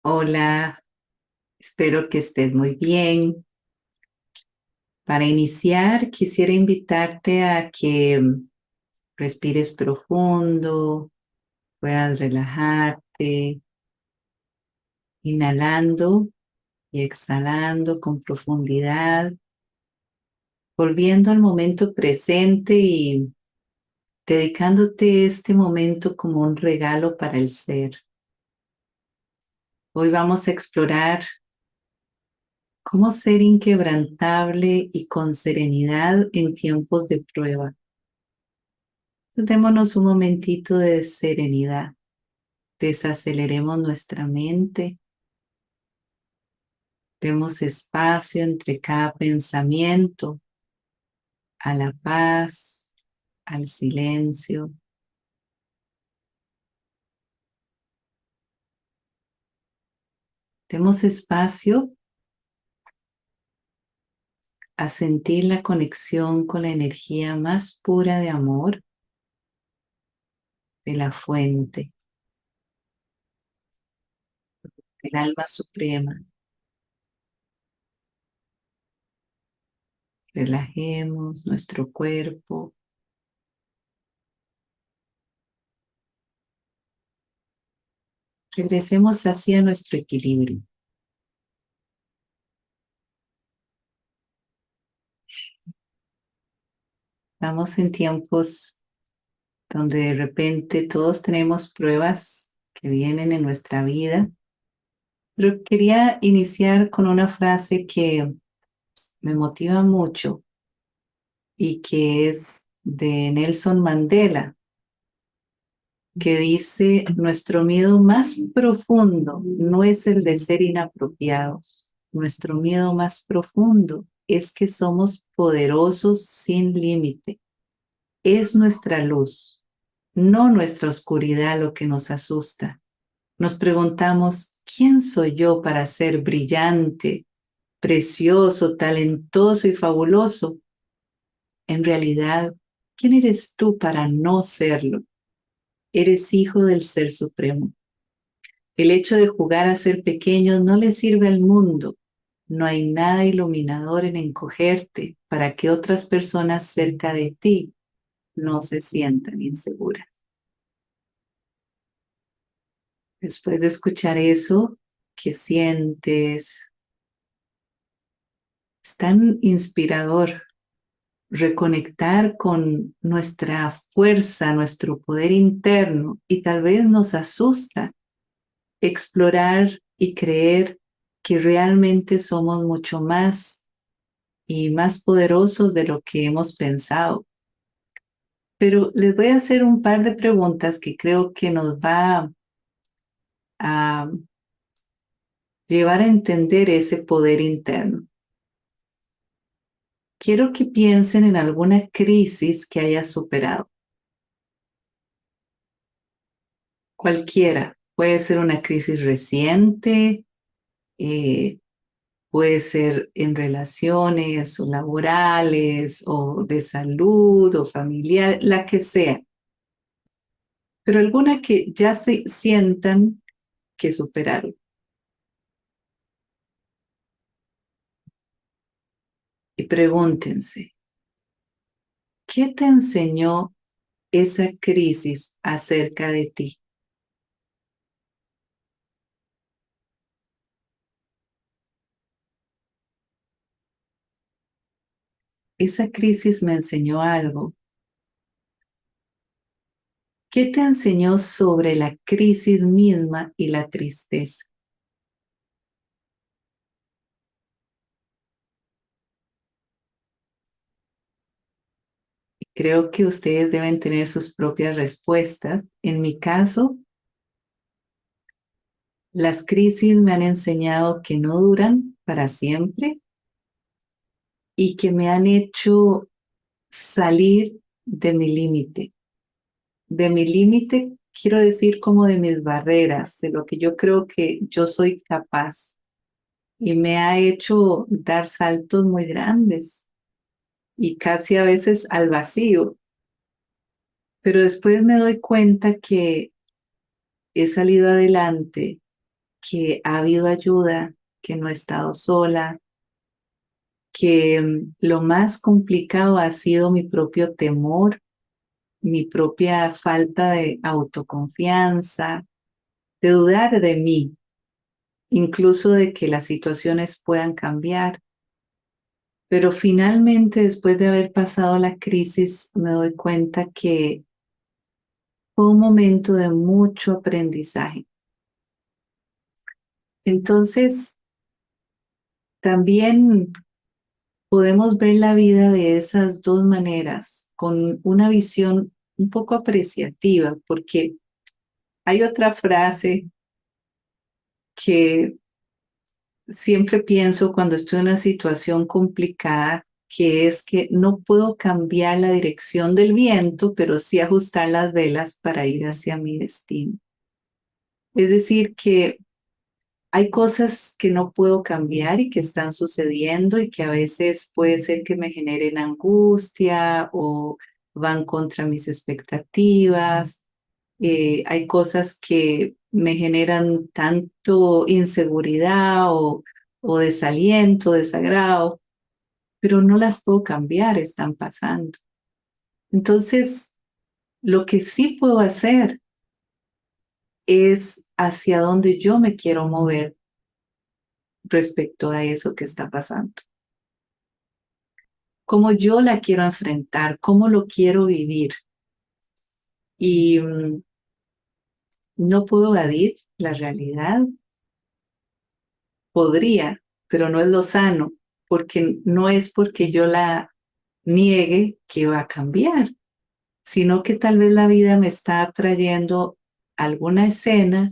Hola, espero que estés muy bien. Para iniciar, quisiera invitarte a que respires profundo, puedas relajarte, inhalando y exhalando con profundidad, volviendo al momento presente y dedicándote este momento como un regalo para el ser. Hoy vamos a explorar cómo ser inquebrantable y con serenidad en tiempos de prueba. Démonos un momentito de serenidad, desaceleremos nuestra mente, demos espacio entre cada pensamiento a la paz, al silencio. Demos espacio a sentir la conexión con la energía más pura de amor de la fuente, del alma suprema. Relajemos nuestro cuerpo. Regresemos hacia nuestro equilibrio. Estamos en tiempos donde de repente todos tenemos pruebas que vienen en nuestra vida, pero quería iniciar con una frase que me motiva mucho y que es de Nelson Mandela, que dice: nuestro miedo más profundo no es el de ser inapropiados, nuestro miedo más profundo es que somos poderosos sin límite. Es nuestra luz, no nuestra oscuridad lo que nos asusta. Nos preguntamos: ¿quién soy yo para ser brillante, precioso, talentoso y fabuloso? En realidad, ¿quién eres tú para no serlo? Eres hijo del Ser Supremo. El hecho de jugar a ser pequeño no le sirve al mundo. No hay nada iluminador en encogerte para que otras personas cerca de ti no se sientan inseguras. Después de escuchar eso, ¿qué sientes? Es tan inspirador reconectar con nuestra fuerza, nuestro poder interno, y tal vez nos asusta explorar y creer que realmente somos mucho más y más poderosos de lo que hemos pensado. Pero les voy a hacer un par de preguntas que creo que nos va a llevar a entender ese poder interno. Quiero que piensen en alguna crisis que haya superado. Cualquiera. Puede ser una crisis reciente, eh, puede ser en relaciones o laborales o de salud o familiar, la que sea. Pero alguna que ya se sientan que superaron. Y pregúntense: ¿qué te enseñó esa crisis acerca de ti? Esa crisis me enseñó algo. ¿Qué te enseñó sobre la crisis misma y la tristeza? Creo que ustedes deben tener sus propias respuestas. En mi caso, las crisis me han enseñado que no duran para siempre y que me han hecho salir de mi límite. De mi límite, quiero decir, como de mis barreras, de lo que yo creo que yo soy capaz. Y me ha hecho dar saltos muy grandes y casi a veces al vacío. Pero después me doy cuenta que he salido adelante, que ha habido ayuda, que no he estado sola, que lo más complicado ha sido mi propio temor, mi propia falta de autoconfianza, de dudar de mí, incluso de que las situaciones puedan cambiar. Pero finalmente, después de haber pasado la crisis, me doy cuenta que fue un momento de mucho aprendizaje. Entonces, también podemos ver la vida de esas dos maneras, con una visión un poco apreciativa, porque hay otra frase que siempre pienso cuando estoy en una situación complicada, que es que no puedo cambiar la dirección del viento, pero sí ajustar las velas para ir hacia mi destino. Es decir, que hay cosas que no puedo cambiar y que están sucediendo y que a veces puede ser que me generen angustia o van contra mis expectativas. Hay cosas que me generan tanto inseguridad o desaliento, desagrado, pero no las puedo cambiar, están pasando. Entonces, lo que sí puedo hacer es hacia dónde yo me quiero mover respecto a eso que está pasando. Cómo yo la quiero enfrentar, cómo lo quiero vivir. Y no puedo evadir la realidad. Podría, pero no es lo sano, porque no es porque yo la niegue que va a cambiar, sino que tal vez la vida me está trayendo alguna escena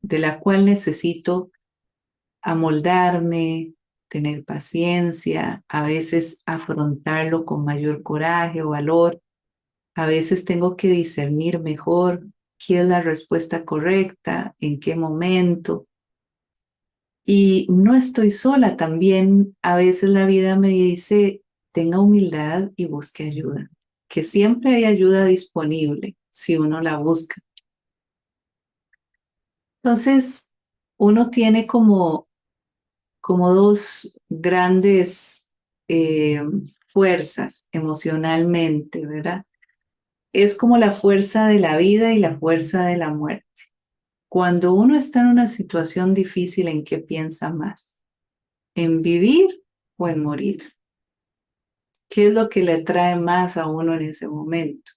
de la cual necesito amoldarme, tener paciencia, a veces afrontarlo con mayor coraje o valor. A veces tengo que discernir mejor qué es la respuesta correcta, en qué momento. Y no estoy sola también. A veces la vida me dice, tenga humildad y busque ayuda, que siempre hay ayuda disponible si uno la busca. Entonces, uno tiene como dos grandes fuerzas emocionalmente, ¿verdad? Es como la fuerza de la vida y la fuerza de la muerte. Cuando uno está en una situación difícil, ¿en qué piensa más? ¿En vivir o en morir? ¿Qué es lo que le atrae más a uno en ese momento?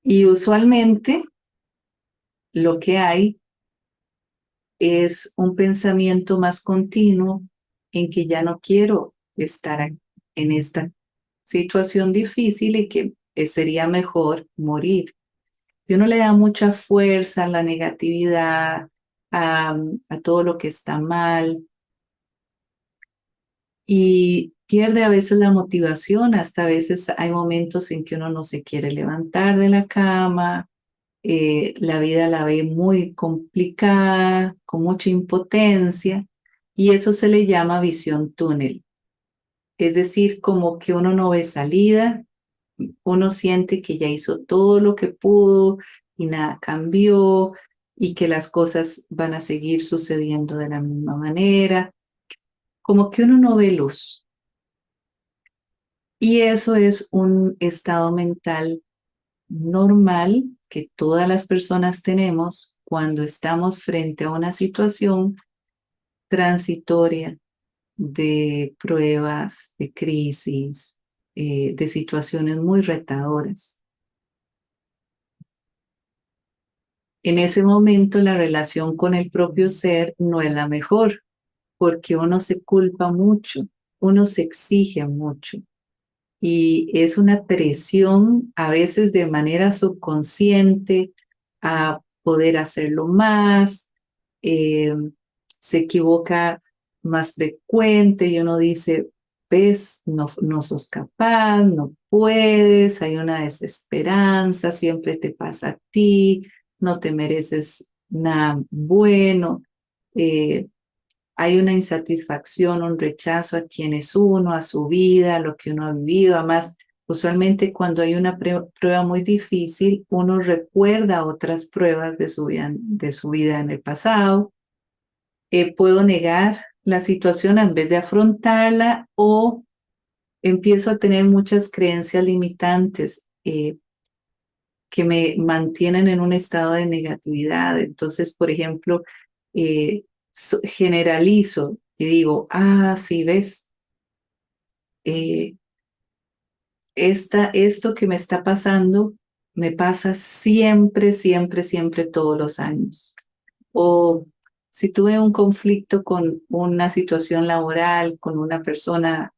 Y usualmente lo que hay es un pensamiento más continuo en que ya no quiero estar en esta situación difícil y que sería mejor morir. Y uno le da mucha fuerza a la negatividad, a todo lo que está mal y pierde a veces la motivación, hasta a veces hay momentos en que uno no se quiere levantar de la cama, la vida la ve muy complicada, con mucha impotencia, y eso se le llama visión túnel. Es decir, como que uno no ve salida, uno siente que ya hizo todo lo que pudo y nada cambió y que las cosas van a seguir sucediendo de la misma manera, como que uno no ve luz. Y eso es un estado mental normal que todas las personas tenemos cuando estamos frente a una situación transitoria de pruebas, de crisis, de situaciones muy retadoras. En ese momento la relación con el propio ser no es la mejor porque uno se culpa mucho, uno se exige mucho y es una presión a veces de manera subconsciente a poder hacerlo más, eh, se equivoca más frecuente y uno dice, ves, no sos capaz, no puedes, hay una desesperanza, siempre te pasa a ti, no te mereces nada bueno. eh, Hay una insatisfacción, un rechazo a quién es uno, a su vida, a lo que uno ha vivido. Además, Usualmente cuando hay una prueba muy difícil, uno recuerda otras pruebas de su vida en el pasado. Puedo negar la situación en vez de afrontarla o empiezo a tener muchas creencias limitantes que me mantienen en un estado de negatividad. Entonces, por ejemplo, generalizo y digo, sí, ves, eh, esto que me está pasando me pasa siempre, siempre, siempre, todos los años. O si tuve un conflicto con una situación laboral, con una persona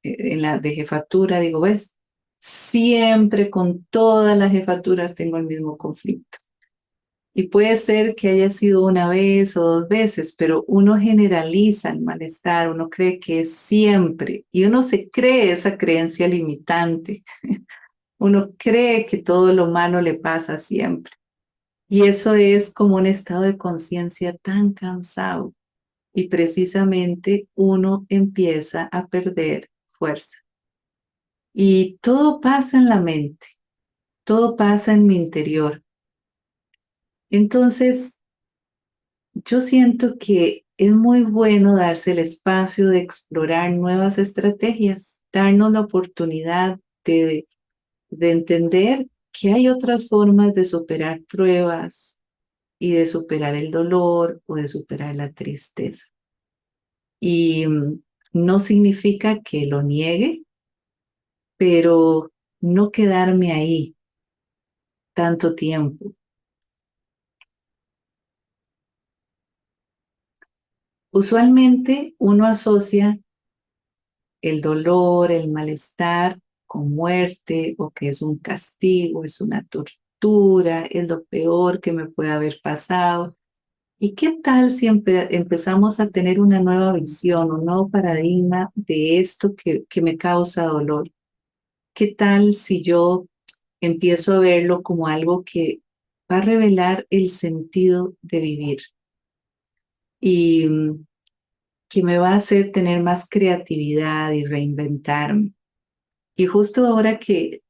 en la de jefatura, digo, ves, siempre con todas las jefaturas tengo el mismo conflicto. Y puede ser que haya sido una vez o dos veces, pero uno generaliza el malestar, uno cree que es siempre y uno se cree esa creencia limitante. Uno cree que todo lo malo le pasa siempre. Y eso es como un estado de conciencia tan cansado. Y precisamente uno empieza a perder fuerza. Y todo pasa en la mente, todo pasa en mi interior. Entonces, yo siento que es muy bueno darse el espacio de explorar nuevas estrategias, darnos la oportunidad de entender que hay otras formas de superar pruebas y de superar el dolor o de superar la tristeza. Y no significa que lo niegue, pero no quedarme ahí tanto tiempo. Usualmente uno asocia el dolor, el malestar con muerte o que es un castigo, es una tortura, es lo peor que me puede haber pasado. ¿Y qué tal si empezamos a tener una nueva visión, un nuevo paradigma de esto que me causa dolor? ¿Qué tal si yo empiezo a verlo como algo que va a revelar el sentido de vivir y que me va a hacer tener más creatividad y reinventarme? Y justo ahora que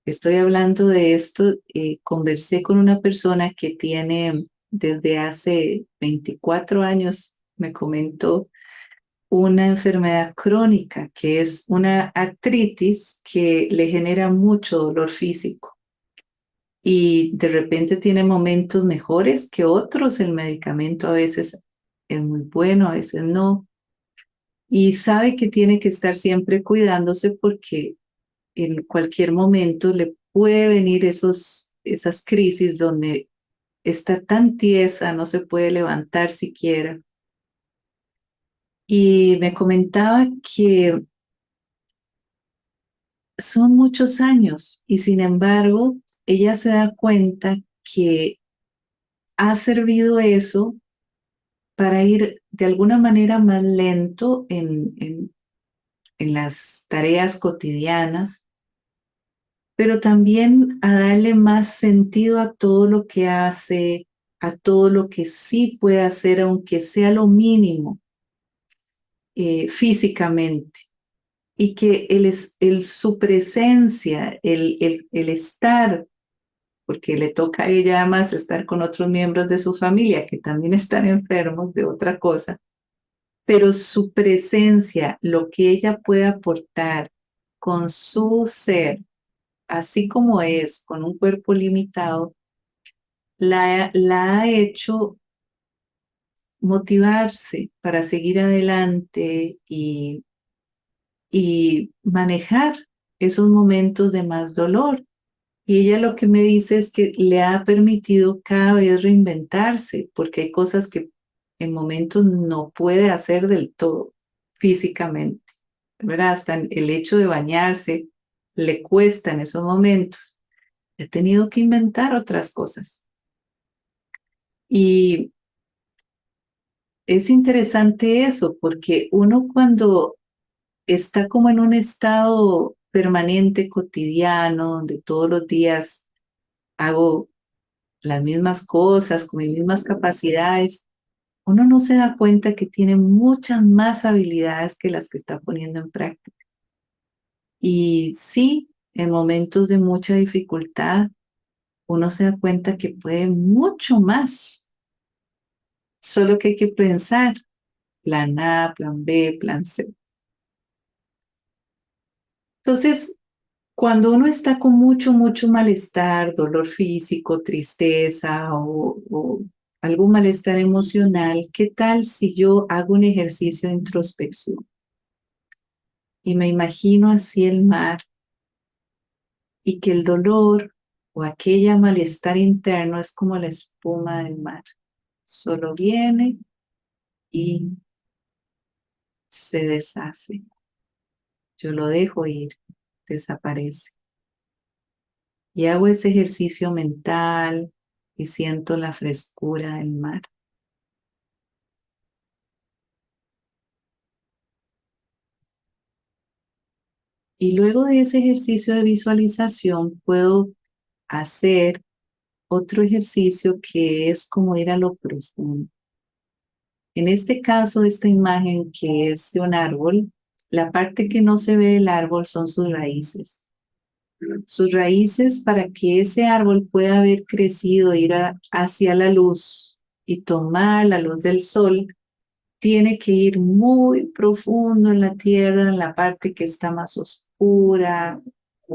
estoy hablando de esto, conversé con una persona que tiene desde hace 24 años, me comentó, una enfermedad crónica que es una artritis que le genera mucho dolor físico y de repente tiene momentos mejores que otros. El medicamento a veces es muy bueno, a veces no. Y sabe que tiene que estar siempre cuidándose porque en cualquier momento le puede venir esas crisis donde está tan tiesa, no se puede levantar siquiera. Y me comentaba que son muchos años y sin embargo ella se da cuenta que ha servido eso para ir de alguna manera más lento en las tareas cotidianas, pero también a darle más sentido a todo lo que hace, a todo lo que sí puede hacer, aunque sea lo mínimo físicamente. Y que su presencia, el estar, porque le toca a ella además estar con otros miembros de su familia que también están enfermos de otra cosa, pero su presencia, lo que ella puede aportar con su ser, así como es, con un cuerpo limitado, la ha hecho motivarse para seguir adelante y manejar esos momentos de más dolor. Y ella lo que me dice es que le ha permitido cada vez reinventarse, porque hay cosas que en momentos no puede hacer del todo físicamente, ¿verdad? Hasta el hecho de bañarse le cuesta en esos momentos. He tenido que inventar otras cosas. Y es interesante eso, porque uno cuando está como en un estado permanente, cotidiano, donde todos los días hago las mismas cosas, con mis mismas capacidades, uno no se da cuenta que tiene muchas más habilidades que las que está poniendo en práctica. Y sí, en momentos de mucha dificultad, uno se da cuenta que puede mucho más. Solo que hay que pensar plan A, plan B, plan C. Entonces, cuando uno está con mucho malestar, dolor físico, tristeza o algún malestar emocional, ¿qué tal si yo hago un ejercicio de introspección y me imagino así el mar y que el dolor o aquella malestar interno es como la espuma del mar? Solo viene y se deshace. Yo lo dejo ir, desaparece. Y hago ese ejercicio mental y siento la frescura del mar. Y luego de ese ejercicio de visualización puedo hacer otro ejercicio que es como ir a lo profundo. En este caso, esta imagen que es de un árbol, la parte que no se ve del árbol son sus raíces. Sus raíces para que ese árbol pueda haber crecido, hacia la luz y tomar la luz del sol, tiene que ir muy profundo en la tierra, en la parte que está más oscura,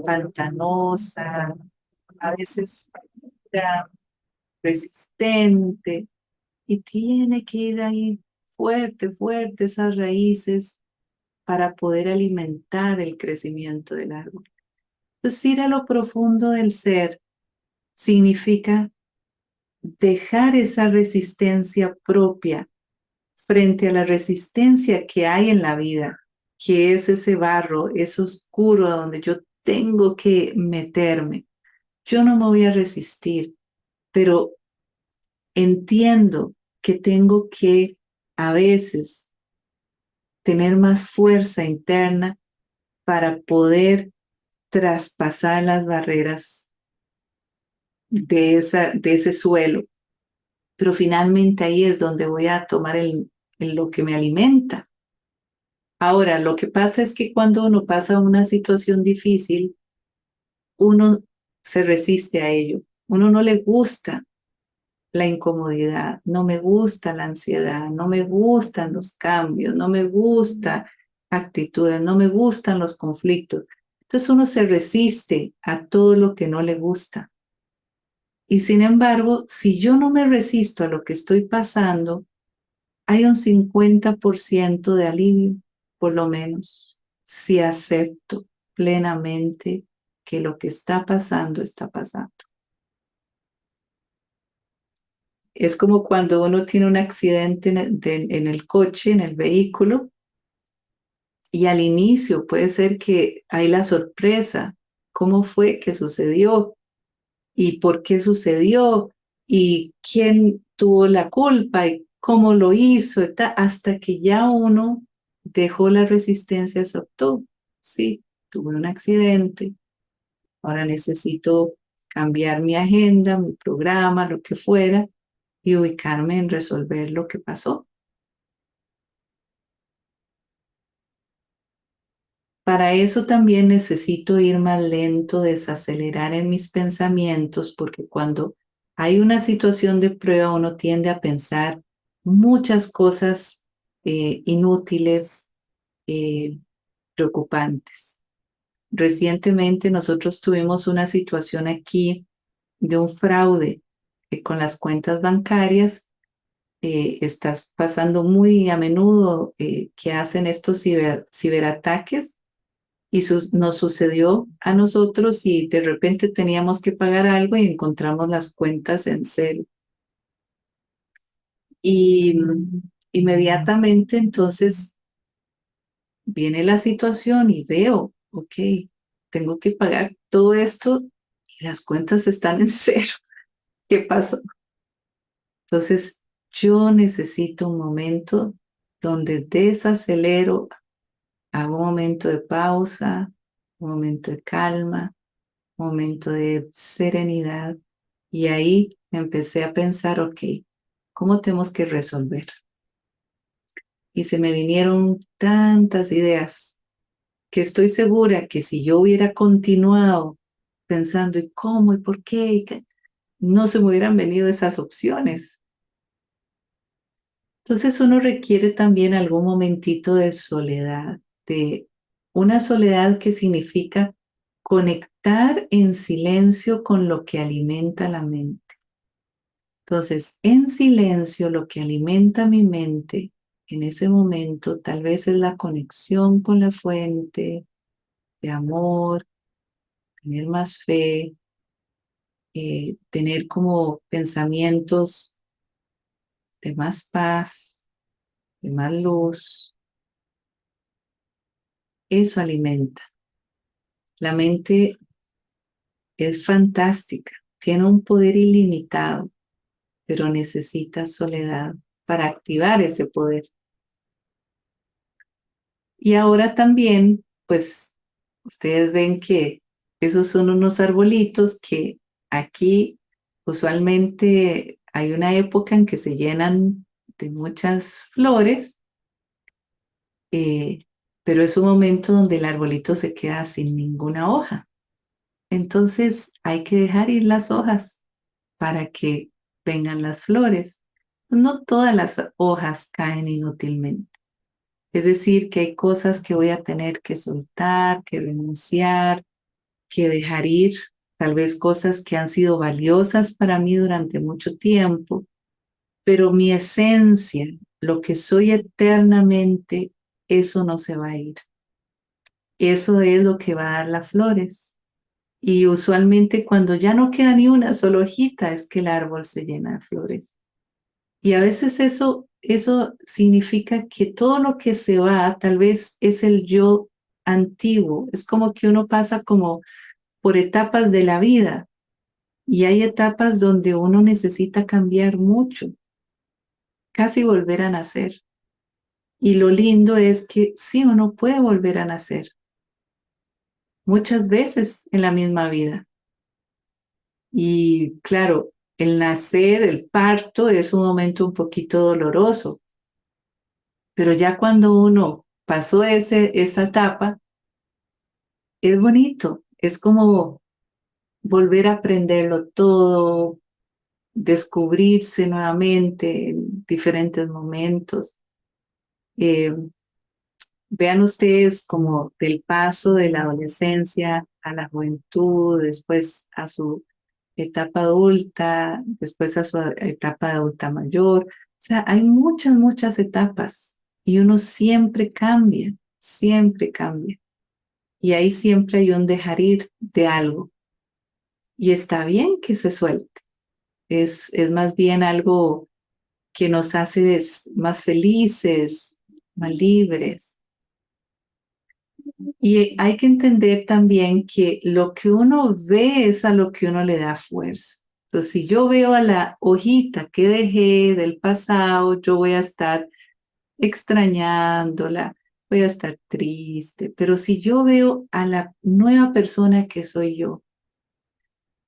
pantanosa, a veces dura, resistente, y tiene que ir ahí fuerte esas raíces para poder alimentar el crecimiento del árbol. Entonces, ir a lo profundo del ser significa dejar esa resistencia propia frente a la resistencia que hay en la vida, que es ese barro, es oscuro a donde yo tengo que meterme. Yo no me voy a resistir, pero entiendo que tengo que a veces tener más fuerza interna para poder traspasar las barreras de ese suelo. Pero finalmente ahí es donde voy a tomar lo que me alimenta. Ahora, lo que pasa es que cuando uno pasa una situación difícil, uno se resiste a ello. Uno no le gusta la incomodidad, no me gusta la ansiedad, no me gustan los cambios, no me gusta actitudes, no me gustan los conflictos. Entonces uno se resiste a todo lo que no le gusta. Y sin embargo, si yo no me resisto a lo que estoy pasando, hay un 50% de alivio, por lo menos, si acepto plenamente que lo que está pasando está pasando. Es como cuando uno tiene un accidente en el coche, en el vehículo, y al inicio puede ser que hay la sorpresa, cómo fue que sucedió y por qué sucedió y quién tuvo la culpa y cómo lo hizo, hasta que ya uno dejó la resistencia, aceptó, sí, tuve un accidente, ahora necesito cambiar mi agenda, mi programa, lo que fuera, y ubicarme en resolver lo que pasó. Para eso también necesito ir más lento, desacelerar en mis pensamientos, porque cuando hay una situación de prueba uno tiende a pensar muchas cosas inútiles, eh, preocupantes. Recientemente nosotros tuvimos una situación aquí de un fraude con las cuentas bancarias. Estás pasando muy a menudo que hacen estos ciberataques y nos sucedió a nosotros y de repente teníamos que pagar algo y encontramos las cuentas en cero. Y inmediatamente entonces viene la situación y veo, ok, tengo que pagar todo esto y las cuentas están en cero. ¿Qué pasó? Entonces yo necesito un momento donde desacelero, hago un momento de pausa, un momento de calma, momento de serenidad y ahí empecé a pensar, ok, ¿cómo tenemos que resolver? Y se me vinieron tantas ideas que estoy segura que si yo hubiera continuado pensando ¿y cómo y por qué? No se me hubieran venido esas opciones. Entonces uno requiere también algún momentito de soledad, de una soledad que significa conectar en silencio con lo que alimenta la mente. Entonces, en silencio, lo que alimenta mi mente en ese momento tal vez es la conexión con la fuente de amor, tener más fe, tener como pensamientos de más paz, de más luz. Eso alimenta. La mente es fantástica, tiene un poder ilimitado, pero necesita soledad para activar ese poder. Y ahora también, pues, ustedes ven que esos son unos arbolitos que aquí usualmente hay una época en que se llenan de muchas flores, eh, pero es un momento donde el arbolito se queda sin ninguna hoja. Entonces hay que dejar ir las hojas para que vengan las flores. No todas las hojas caen inútilmente. Es decir, que hay cosas que voy a tener que soltar, que renunciar, que dejar ir, tal vez cosas que han sido valiosas para mí durante mucho tiempo, pero mi esencia, lo que soy eternamente, eso no se va a ir. Eso es lo que va a dar las flores. Y usualmente cuando ya no queda ni una sola hojita es que el árbol se llena de flores. Y a veces eso significa que todo lo que se va tal vez es el yo antiguo. Es como que uno pasa como por etapas de la vida y hay etapas donde uno necesita cambiar mucho, casi volver a nacer. Y lo lindo es que sí, uno puede volver a nacer muchas veces en la misma vida. Y claro, el nacer, el parto es un momento un poquito doloroso, pero ya cuando uno pasó esa etapa, es bonito, es como volver a aprenderlo todo, descubrirse nuevamente en diferentes momentos. Eh, Vean ustedes como del paso de la adolescencia a la juventud, después a su etapa adulta, después a su etapa de adulta mayor. O sea, hay muchas, muchas etapas y uno siempre cambia, siempre cambia. Y ahí siempre hay un dejar ir de algo. Y está bien que se suelte. Es más bien algo que nos hace más felices, más libres. Y hay que entender también que lo que uno ve es a lo que uno le da fuerza. Entonces, si yo veo a la hojita que dejé del pasado, yo voy a estar extrañándola, voy a estar triste. Pero si yo veo a la nueva persona que soy yo,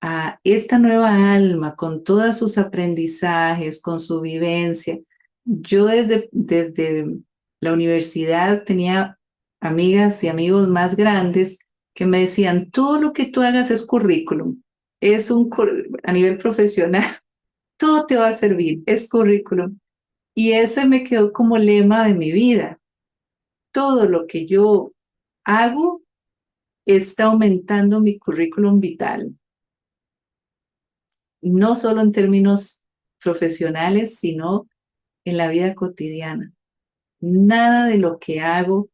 a esta nueva alma con todos sus aprendizajes, con su vivencia. Yo desde la universidad tenía amigas y amigos más grandes que me decían, todo lo que tú hagas es currículum, a nivel profesional, todo te va a servir, es currículum. Y ese me quedó como lema de mi vida. Todo lo que yo hago está aumentando mi currículum vital, no solo en términos profesionales, sino en la vida cotidiana. Nada de lo que hago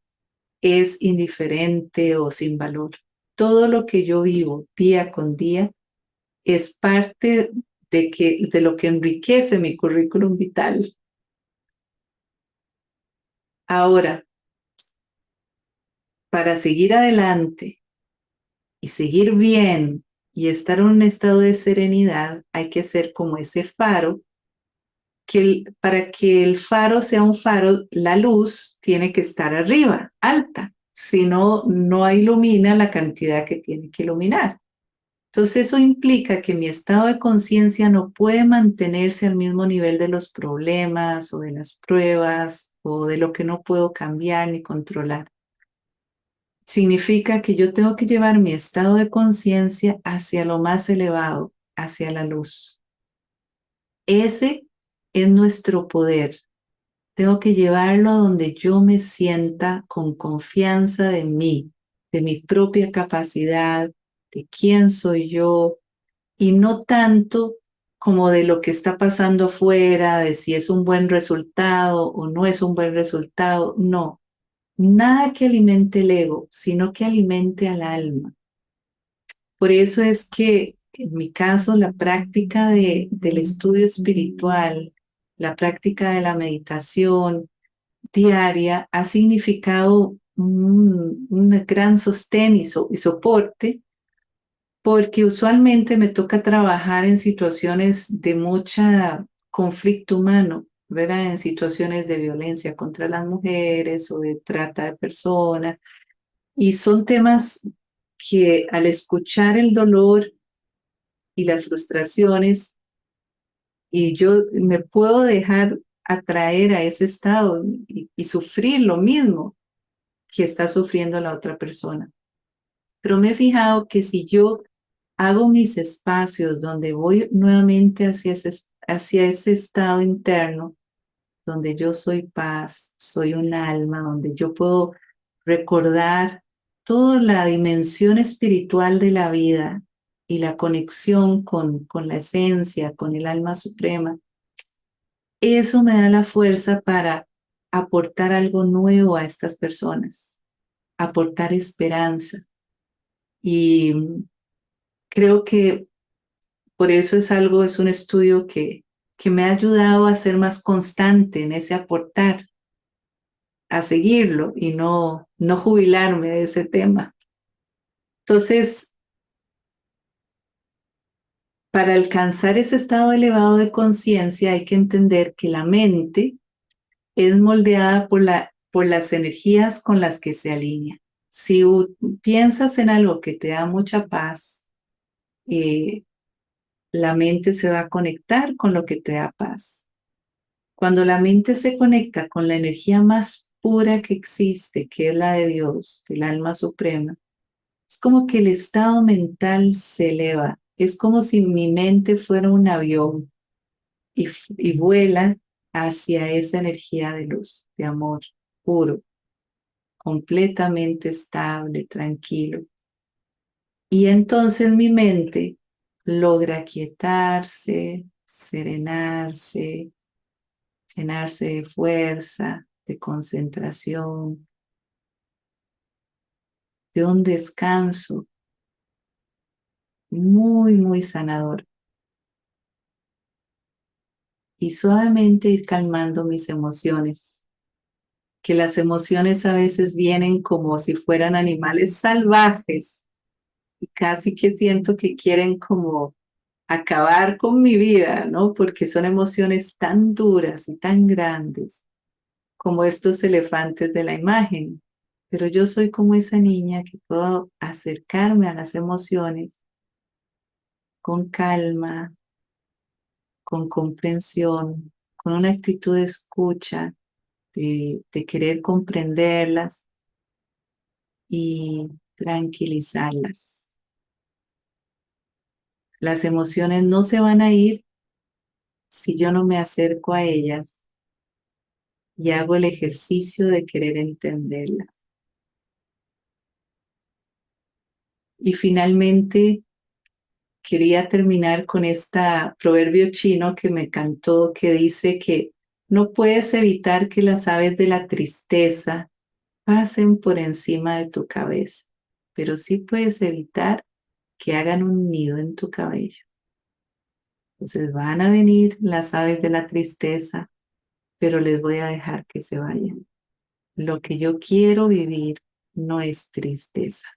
es indiferente o sin valor. Todo lo que yo vivo día con día es parte de lo que enriquece mi currículum vital. Ahora, para seguir adelante y seguir bien y estar en un estado de serenidad, hay que ser como ese faro para que el faro sea un faro, la luz tiene que estar arriba, alta, si no, no ilumina la cantidad que tiene que iluminar. Entonces eso implica que mi estado de conciencia no puede mantenerse al mismo nivel de los problemas o de las pruebas o de lo que no puedo cambiar ni controlar, significa que yo tengo que llevar mi estado de conciencia hacia lo más elevado, hacia la luz. Ese es nuestro poder. Tengo que llevarlo a donde yo me sienta con confianza de mí, de mi propia capacidad, de quién soy yo, y no tanto como de lo que está pasando afuera, de si es un buen resultado o no es un buen resultado. No, nada que alimente el ego, sino que alimente al alma. Por eso es que en mi caso la práctica del estudio espiritual, la práctica de la meditación diaria ha significado un gran sostén y soporte, porque usualmente me toca trabajar en situaciones de mucha conflicto humano, ¿verdad? En situaciones de violencia contra las mujeres o de trata de personas. Y son temas que al escuchar el dolor y las frustraciones, y yo me puedo dejar atraer a ese estado y sufrir lo mismo que está sufriendo la otra persona. Pero me he fijado que si yo hago mis espacios donde voy nuevamente hacia ese estado interno, donde yo soy paz, soy un alma, donde yo puedo recordar toda la dimensión espiritual de la vida y la conexión con la esencia, con el alma suprema, eso me da la fuerza para aportar algo nuevo a estas personas, aportar esperanza. Y creo que por eso es un estudio que me ha ayudado a ser más constante en ese aportar, a seguirlo y no jubilarme de ese tema. Entonces, para alcanzar ese estado elevado de conciencia hay que entender que la mente es moldeada por las energías con las que se alinea. Si piensas en algo que te da mucha paz, eh, la mente se va a conectar con lo que te da paz. Cuando la mente se conecta con la energía más pura que existe, que es la de Dios, del alma suprema, es como que el estado mental se eleva. Es como si mi mente fuera un avión y vuela hacia esa energía de luz, de amor puro, completamente estable, tranquilo. Y entonces mi mente logra quietarse, serenarse, llenarse de fuerza, de concentración, de un descanso muy, muy sanador. Y suavemente ir calmando mis emociones, que las emociones a veces vienen como si fueran animales salvajes y casi que siento que quieren como acabar con mi vida, ¿no? Porque son emociones tan duras y tan grandes como estos elefantes de la imagen. Pero yo soy como esa niña que puedo acercarme a las emociones con calma, con comprensión, con una actitud de escucha, de querer comprenderlas y tranquilizarlas. Las emociones no se van a ir si yo no me acerco a ellas y hago el ejercicio de querer entenderlas. Y finalmente quería terminar con este proverbio chino que me encantó, que dice que no puedes evitar que las aves de la tristeza pasen por encima de tu cabeza, pero sí puedes evitar que hagan un nido en tu cabello. Entonces van a venir las aves de la tristeza, pero les voy a dejar que se vayan. Lo que yo quiero vivir no es tristeza,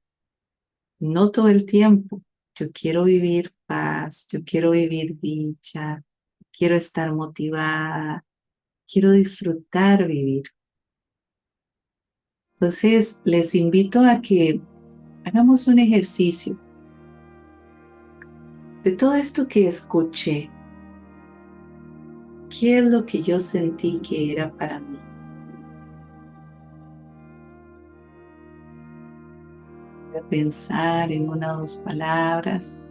no todo el tiempo. Yo quiero vivir paz, yo quiero vivir dicha, quiero estar motivada, quiero disfrutar vivir. Entonces les invito a que hagamos un ejercicio de todo esto que escuché. ¿Qué es lo que yo sentí que era para mí? pensar en una o dos palabras.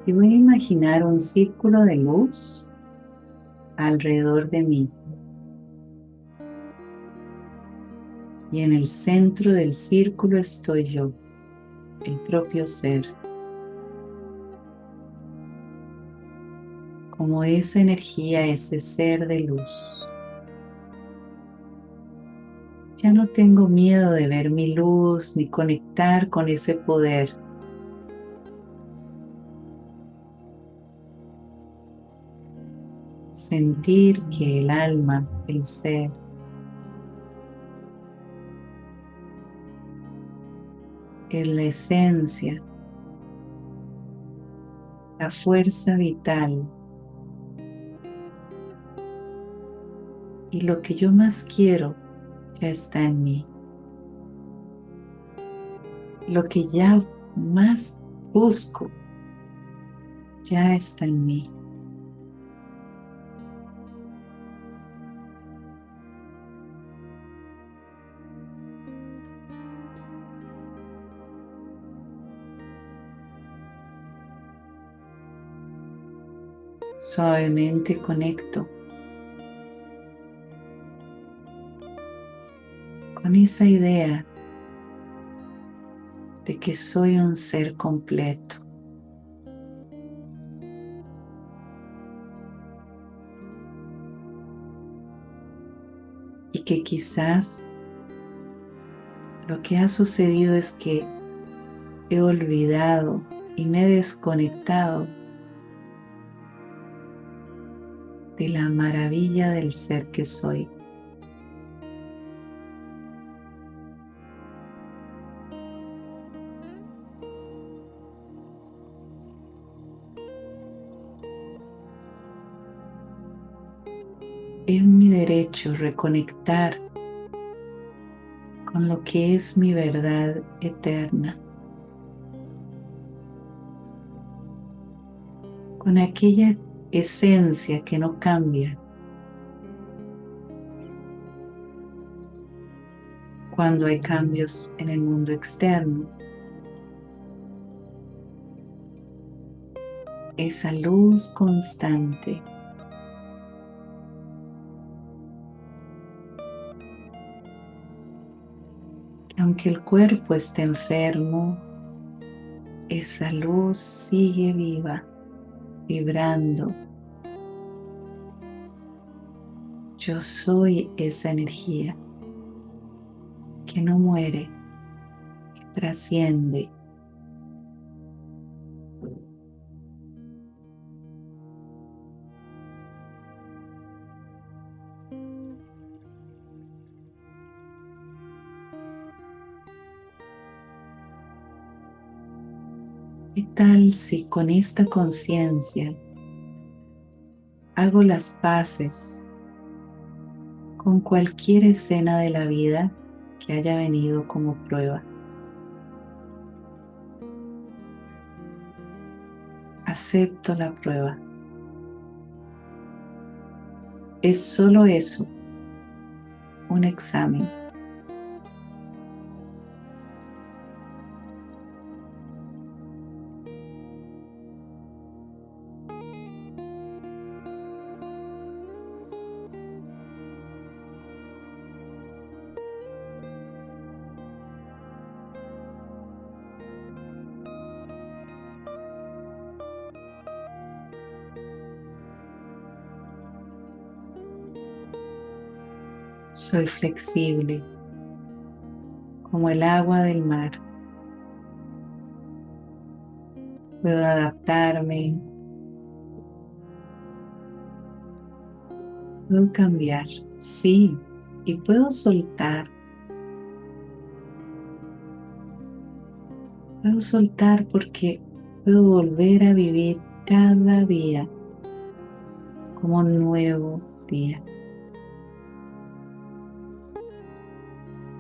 Y voy a imaginar un círculo de luz alrededor de mí. Y en el centro del círculo estoy yo, el propio ser. Como esa energía, ese ser de luz. Ya no tengo miedo de ver mi luz ni conectar con ese poder. Sentir que el alma, el ser, es la esencia, la fuerza vital y lo que yo más quiero ya está en mí. Lo que ya más busco ya está en mí. Suavemente conecto con esa idea de que soy un ser completo y que quizás lo que ha sucedido es que he olvidado y me he desconectado de la maravilla del ser que soy. Es mi derecho reconectar con lo que es mi verdad eterna, con aquella esencia que no cambia cuando hay cambios en el mundo externo. Esa luz constante. Aunque el cuerpo esté enfermo, esa luz sigue viva, vibrando. Yo soy esa energía que no muere, que trasciende. ¿Qué tal si con esta conciencia hago las paces con cualquier escena de la vida que haya venido como prueba? Acepto la prueba. Es solo eso, un examen. Soy flexible como el agua del mar. Puedo adaptarme, puedo cambiar, sí, y puedo soltar. Puedo soltar porque puedo volver a vivir cada día como un nuevo día.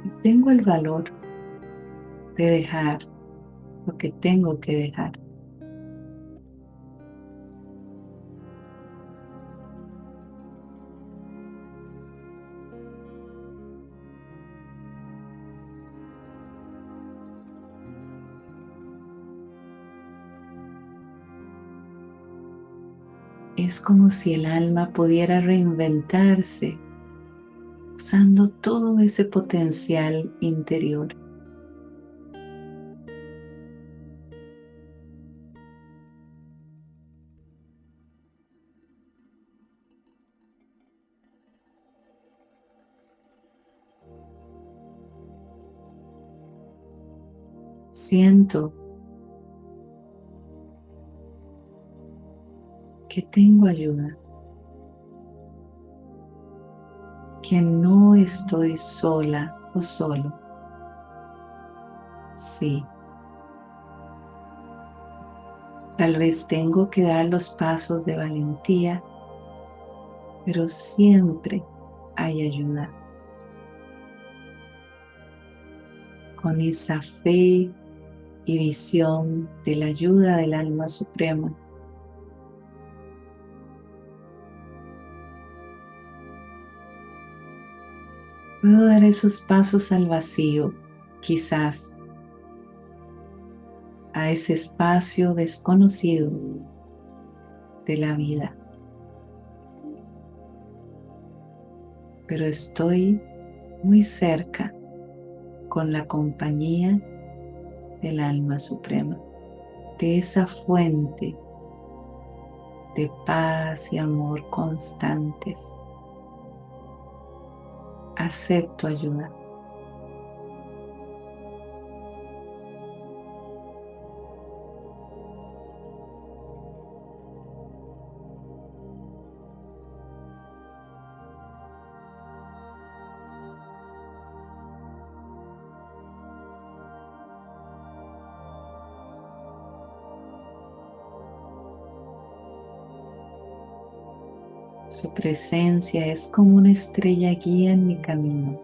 Y tengo el valor de dejar lo que tengo que dejar. Es como si el alma pudiera reinventarse usando todo ese potencial interior. Siento que tengo ayuda, que no estoy sola o solo. Sí, tal vez tengo que dar los pasos de valentía, pero siempre hay ayuda. Con esa fe y visión de la ayuda del alma suprema, puedo dar esos pasos al vacío, quizás a ese espacio desconocido de la vida. Pero estoy muy cerca con la compañía del alma suprema, de esa fuente de paz y amor constantes. Acepto ayuda. Su presencia es como una estrella guía en mi camino.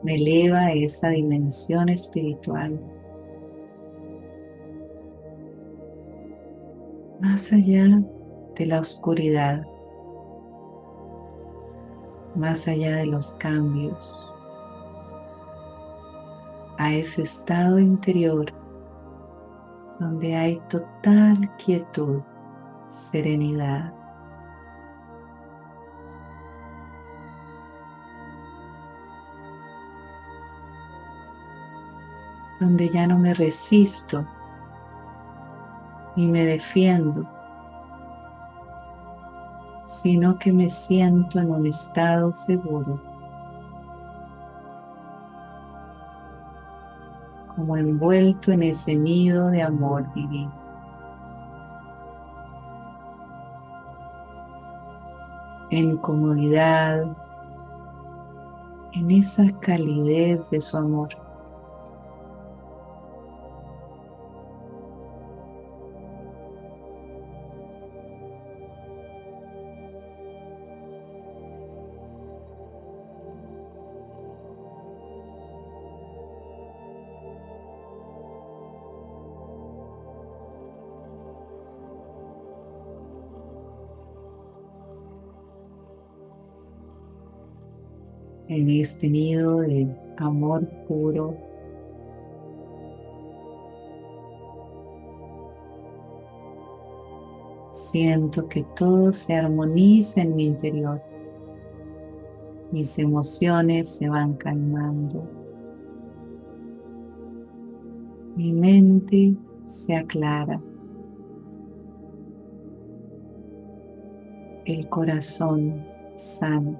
Me eleva a esa dimensión espiritual, más allá de la oscuridad, más allá de los cambios, a ese estado interior donde hay total quietud, serenidad, donde ya no me resisto ni me defiendo, sino que me siento en un estado seguro, como envuelto en ese nido de amor divino. En comodidad, en esa calidez de su amor. En este nido de amor puro, siento que todo se armoniza en mi interior. Mis emociones se van calmando. Mi mente se aclara. El corazón sana.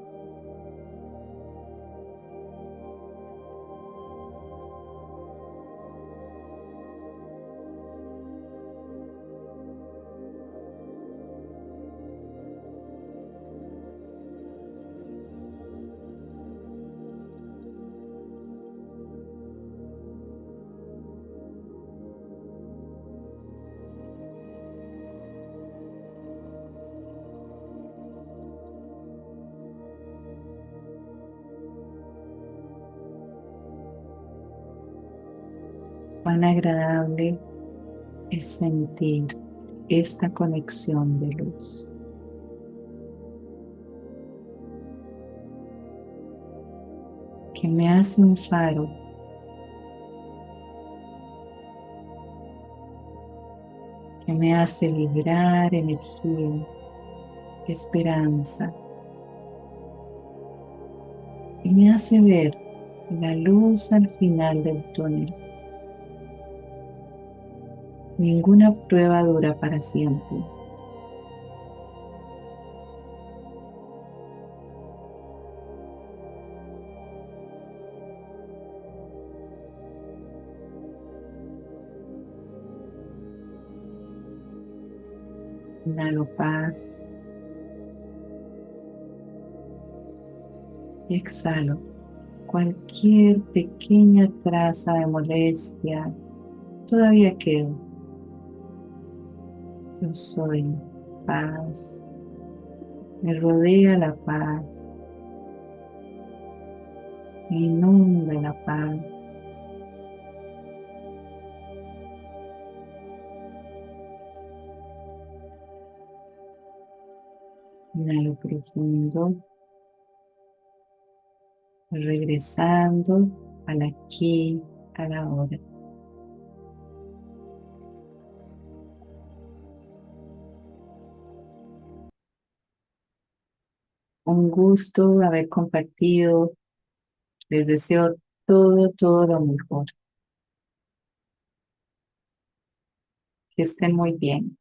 Cuán agradable es sentir esta conexión de luz. Que me hace un faro que me hace vibrar energía, esperanza, y me hace ver la luz al final del túnel. Ninguna prueba dura para siempre. Inhalo paz y exhalo cualquier pequeña traza de molestia todavía queda. Yo soy paz, me rodea la paz, me inunda la paz. Inhalo profundo, regresando al aquí, a la hora. Un gusto haber compartido. Les deseo todo lo mejor. Que estén muy bien.